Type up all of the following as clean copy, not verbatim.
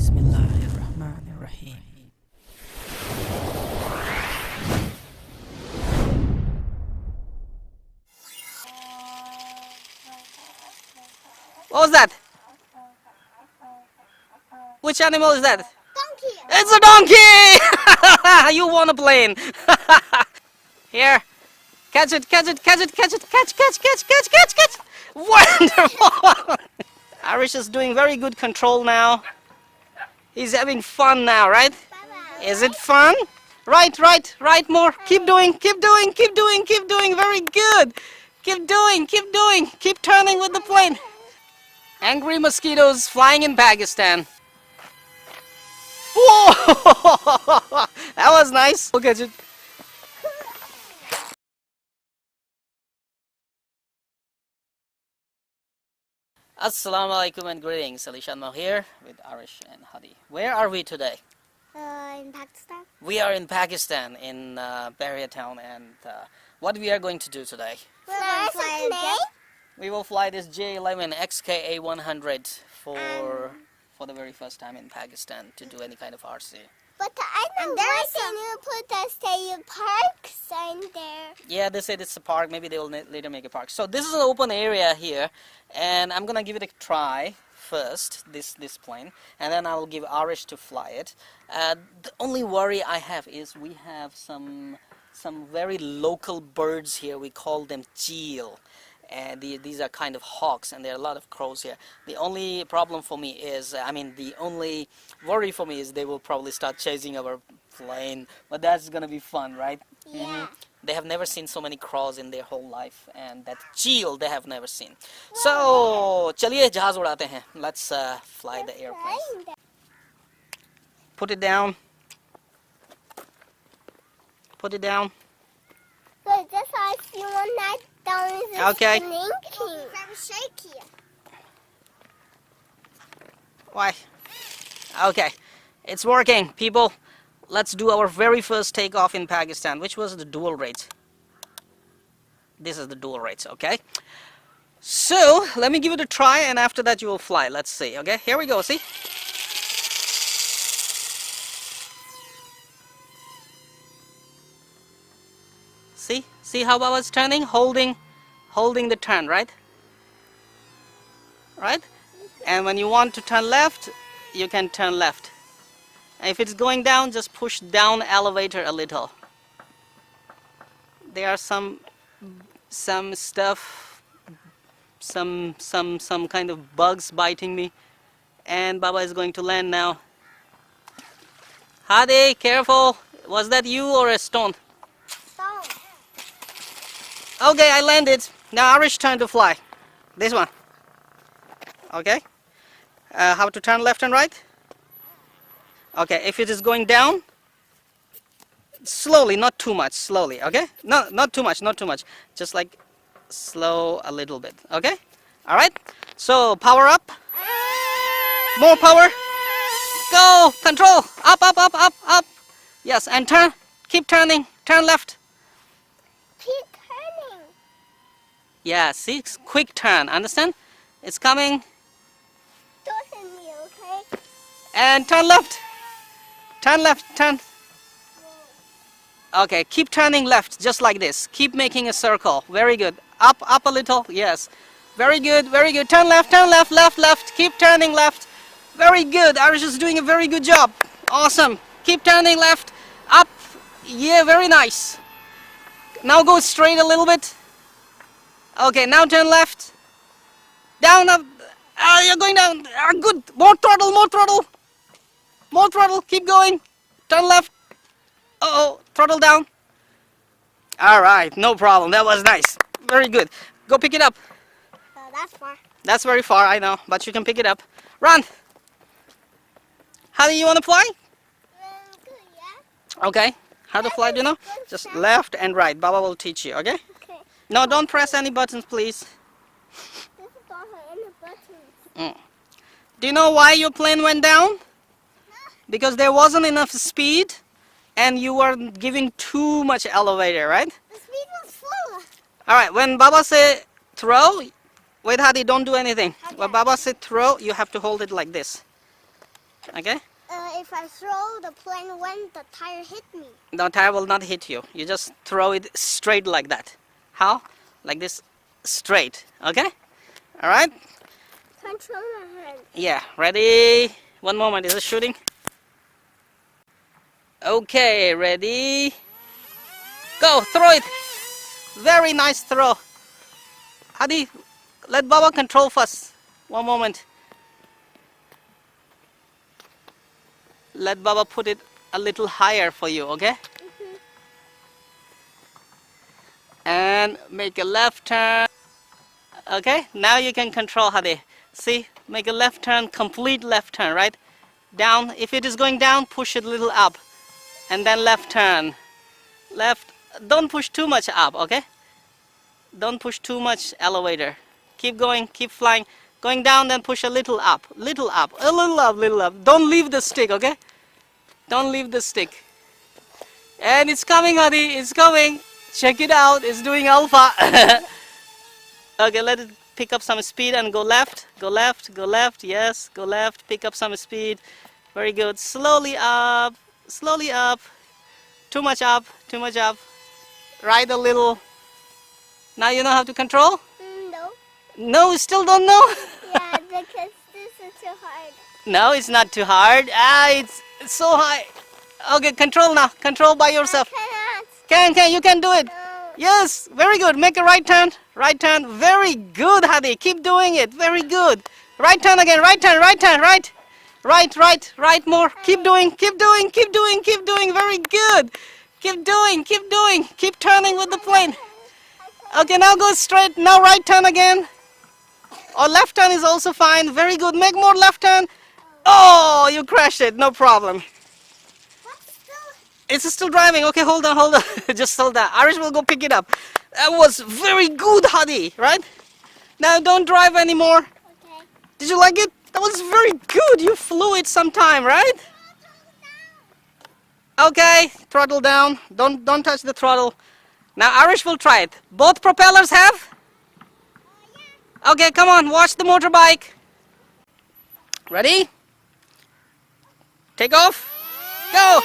Bismillahirrahmanirrahim. What was that? Which animal is that? Donkey. It's a donkey! You won a plane. Here. Catch it, catch it, catch it, catch it, catch. Wonderful! Arish is doing very good control now. He's having fun now, right? Bye-bye. Is it fun? Right, more. Keep doing. Very good. Keep doing. Keep turning with the plane. Angry mosquitoes flying in Pakistan. Whoa! That was nice. Look at it. Assalamu alaikum and greetings. AliShanMao here with Arish and Hadi. Where are we today? In Pakistan. We are in Pakistan, in Bahria town, and what we are going to do today? We will fly this J11 XK A100 for the very first time in Pakistan to do any kind of RC. But I know you put the state park sign there. Yeah, they said it's a park. Maybe they will later make a park. So this is an open area here, and I'm gonna give it a try first. This plane, and then I will give Arish to fly it. The only worry I have is we have some very local birds here. We call them cheel. And these are kind of hawks, and there are a lot of crows here. The only problem for me is, the only worry for me is they will probably start chasing our plane. But that's gonna be fun, right? Yeah. They have never seen so many crows in their whole life, and that cheel they have never seen. So, चलिए जहाज उड़ाते हैं. Let's fly the airplane. Put it down. Put it down. So just like you want that down is Okay. blinking. Very shaky. Why? Okay, it's working, people. Let's do our very first takeoff in Pakistan, which was the dual rates. This is the dual rates, okay? So, let me give it a try, and after that you will fly. Let's see, okay? Here we go, see? See how I was turning? Holding the turn, right? Right? And when you want to turn left, you can turn left. And if it's going down, just push down elevator a little. There are some stuff, some kind of bugs biting me, and Baba is going to land now. Hadi, careful! Was that you or a stone? Stone. Okay, I landed. Now Arish turn to fly. This one. Okay. How to turn left and right? Okay, if it is going down, slowly, not too much, slowly, okay? No, not too much, just like slow a little bit, okay? All right, so power up, more power, go, control, up, yes, and turn, keep turning, turn left. Keep turning. Yeah, see, quick turn, understand? It's coming, Don't hit me, okay? and turn left. Turn left, turn. Okay, keep turning left, just like this. Keep making a circle. Very good. Up a little. Yes. Very good, very good. Turn left, left. Keep turning left. Very good. Arish is doing a very good job. Awesome. Keep turning left. Up. Yeah, very nice. Now go straight a little bit. Okay, now turn left. Down, up. You're going down. Good. More throttle. More throttle, keep going. Turn left. Uh-oh, throttle down. All right, no problem. That was nice. Very good. Go pick it up. That's far. That's very far, I know, but you can pick it up. Run. How do you want to fly? Good, yeah? Okay. How to fly, do you know? Just left and right. Baba will teach you, okay? Okay. No, don't press any buttons, please. This is all in the buttons. Do you know why your plane went down? Because there wasn't enough speed and you were giving too much elevator, right? The speed was slow. Alright, when Baba say throw, wait Hadi, don't do anything. Okay. When Baba say throw, you have to hold it like this. Okay? If I throw the plane when the tire hit me. The tire will not hit you. You just throw it straight like that. How? Like this, straight. Okay? Alright? Control my hand. Yeah, ready? One moment, is it shooting? Okay, ready? Go, throw it! Very nice throw. Hadi, let Baba control first. One moment. Let Baba put it a little higher for you, okay? And make a left turn. Okay, now you can control Hadi. See, make a left turn, complete left turn, right? Down, if it is going down, push it a little up. And then left turn. Left, don't push too much up, okay? Don't push too much elevator. Keep going, keep flying. Going down, then push a little up, a little up, a little up, little up. Don't leave the stick, okay? Don't leave the stick. And it's coming, Hadi, it's coming. Check it out, it's doing alpha. Okay, let it pick up some speed and go left, go left, go left, yes, go left, pick up some speed. Very good. Slowly up, slowly up. Too much up, too much up. Right a little. Now you know how to control? No. No, you still don't know? Yeah, because this is too hard. No, it's not too hard. It's so high. Okay, control now. Control by yourself. I cannot. Can, you can do it. No. Yes, very good. Make a right turn. Right turn. Very good, Hadi. Keep doing it. Very good. Right turn again. Right turn, right turn, right. Right more. Keep doing, keep doing, keep doing, keep doing. Very good. Keep doing, keep doing. Keep turning with the plane. Okay, now go straight. Now right turn again. Or left turn is also fine. Very good. Make more left turn. Oh, you crashed it. No problem. It's still driving. Okay, hold on, hold on. Just hold on. Arish will go pick it up. That was very good, Hadi, right? Now don't drive anymore. Okay. Did you like it? That was very good. You flew it sometime, right? Okay, throttle down. Don't touch the throttle. Now Arish will try it. Both propellers have? Okay, come on. Watch the motorbike. Ready? Take off. Go.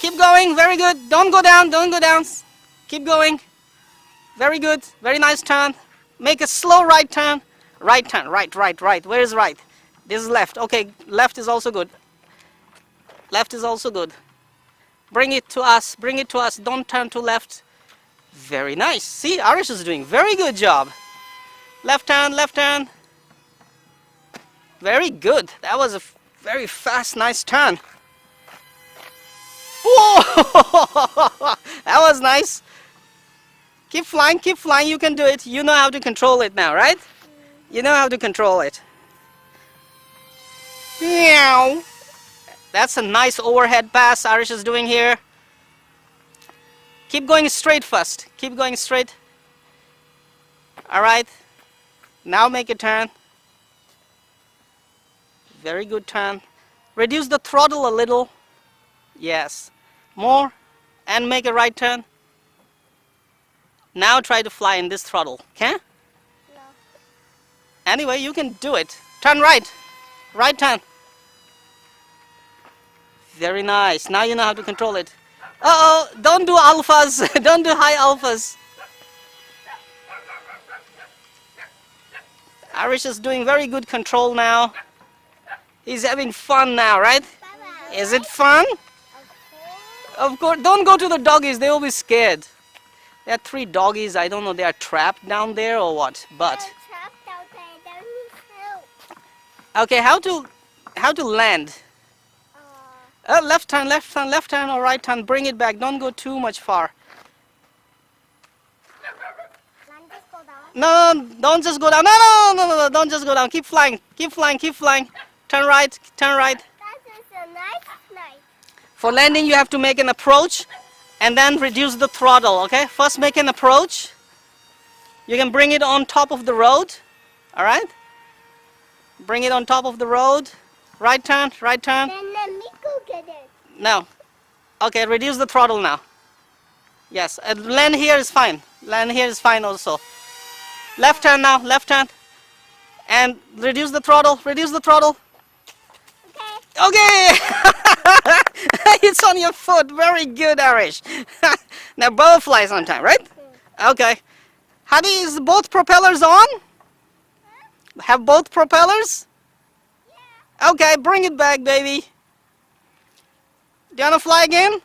Keep going, very good. Don't go down, don't go down. Keep going. Very good, very nice turn. Make a slow right turn. Right turn, right. Where is right? This is left. Okay, left is also good. Left is also good. Bring it to us, bring it to us. Don't turn to left. Very nice. See, Arish is doing very good job. Left turn, left turn. Very good. That was a very fast, nice turn. Whoa! That was nice. Keep flying, you can do it. You know how to control it now, right? You know how to control it. Meow. That's a nice overhead pass Arish is doing here. Keep going straight first. Keep going straight. Alright. Now make a turn. Very good turn. Reduce the throttle a little. Yes. More. And make a right turn. Now try to fly in this throttle. Okay? No. Anyway, you can do it. Turn right. Right turn. Very nice. Now you know how to control it. Uh-oh, don't do alphas. Don't do high alphas. Arish is doing very good control now. He's having fun now, right? Baba, Is it fun? Of course. Don't go to the doggies. They will be scared. There are 3 doggies. I don't know. They are trapped down there or what. But they're trapped out there. They need help. okay, how to land? Left turn, or right turn. Bring it back. Don't go too much far. Land, just go down. No, don't just go down. No, don't just go down. Keep flying. Turn right. That is a nice. For landing, you have to make an approach and then reduce the throttle, okay? First make an approach. You can bring it on top of the road, all right? Bring it on top of the road. Right turn. Then let me go get it. No. Okay, reduce the throttle now. Yes, land here is fine. Land here is fine also. Left turn now, left turn. And reduce the throttle. Okay. Okay. It's on your foot. Very good, Arish. Now bow flies on time, right? Okay. Hadi, is both propellers on? Have both propellers? Okay, bring it back, baby. Do you want to fly again?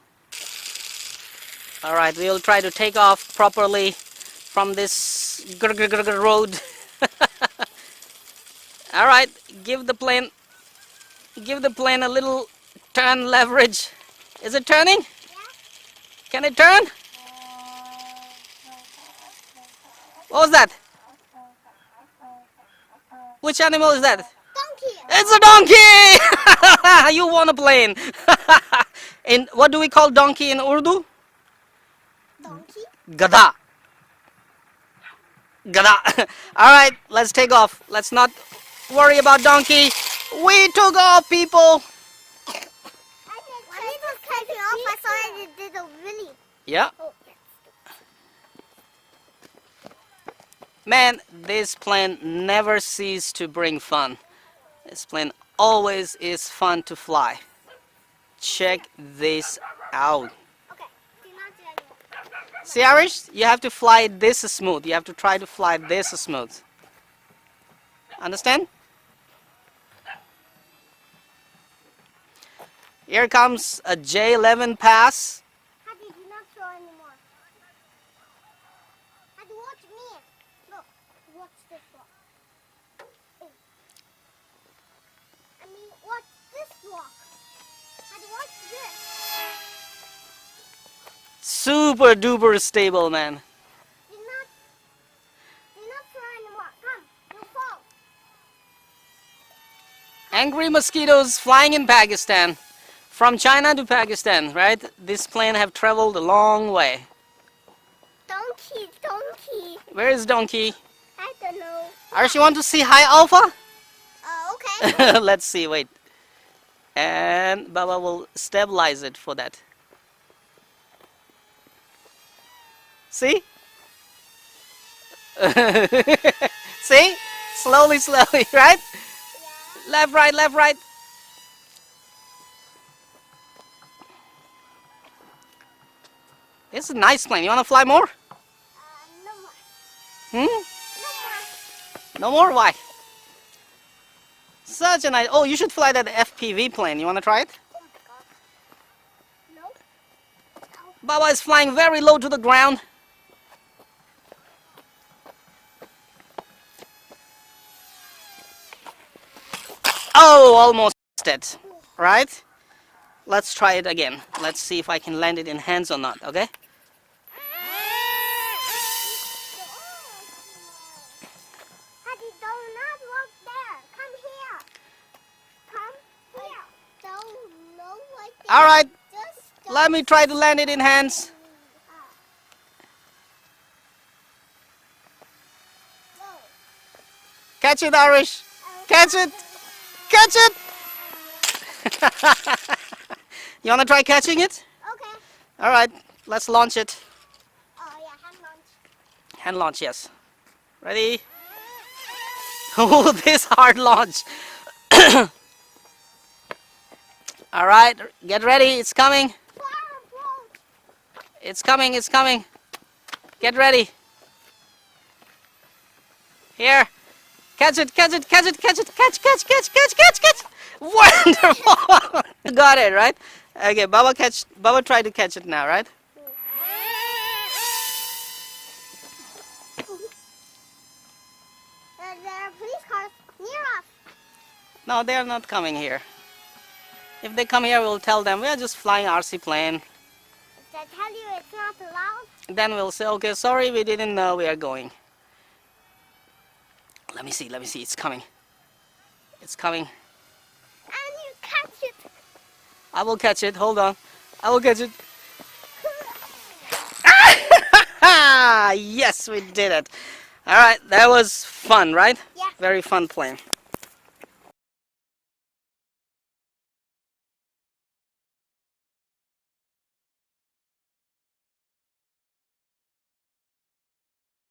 Alright, we'll try to take off properly from this road. Alright, give the plane a little turn leverage. Is it turning? Can it turn? What was that? Which animal is that? Donkey. It's a donkey! You won a plane. In what do we call donkey in Urdu? Donkey. Gada. Gada. Alright, let's take off. Let's not worry about donkey. We took off, people. When it was taking off, I saw it did a really. Yeah. Oh, Man, this plane never ceases to bring fun. This plane always is fun to fly. Check this out. okay. Do not do anymore. See, Arish, you have to fly this smooth. You have to try to fly this smooth. Understand? Here comes a J11 pass. Hadi, do not throw anymore. Hadi, watch me. Look, watch this walk. I mean, watch this walk. Hadi, watch this. Super duper stable, man. Do not throw anymore. Come, you'll fall. Angry mosquitoes flying in Pakistan. From China to Pakistan, right? This plane have traveled a long way. Donkey, donkey. Where is donkey? I don't know. Arish, you want to see high alpha? Okay. Let's see, wait. And Baba will stabilize it for that. See? See? Slowly, slowly, right? Yeah. Left, right, left, right. It's a nice plane. You want to fly more? No more. Hmm? No more. No more? Why? Such a nice... Oh, you should fly that FPV plane. You want to try it? Oh my god. No. Baba is flying very low to the ground. Oh, almost it. Right? Let's try it again. Let's see if I can land it in hands or not, okay? Hadi, do not walk there. Come here. Come here. Don't know what they Alright, just let me try to land it in hands. Whoa. Catch it, Arish. Catch it. Catch it. You want to try catching it? Okay. Alright, let's launch it. Oh yeah, hand launch. Hand launch, yes. Ready? Oh, this hard launch. Alright, get ready. It's coming. It's coming, it's coming. Get ready. Here. Catch it, catch it, catch it, catch it, catch. Wonderful. Got it, right? Okay, Baba try to catch it now, right? There are police cars near us. No, they are not coming here. If they come here, we'll tell them we are just flying RC plane. If they tell you it's not allowed, Then we'll say, okay, sorry, we didn't know we are going. Let me see, it's coming. It's coming. and you catch it. I will catch it, hold on. I will catch it. Yes, we did it. Alright, that was fun, right? Yeah. Very fun plane.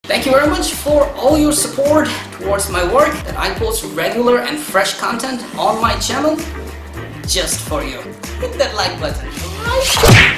Thank you very much for all your support towards my work, that I post regular and fresh content on my channel. just for you. Hit that like button right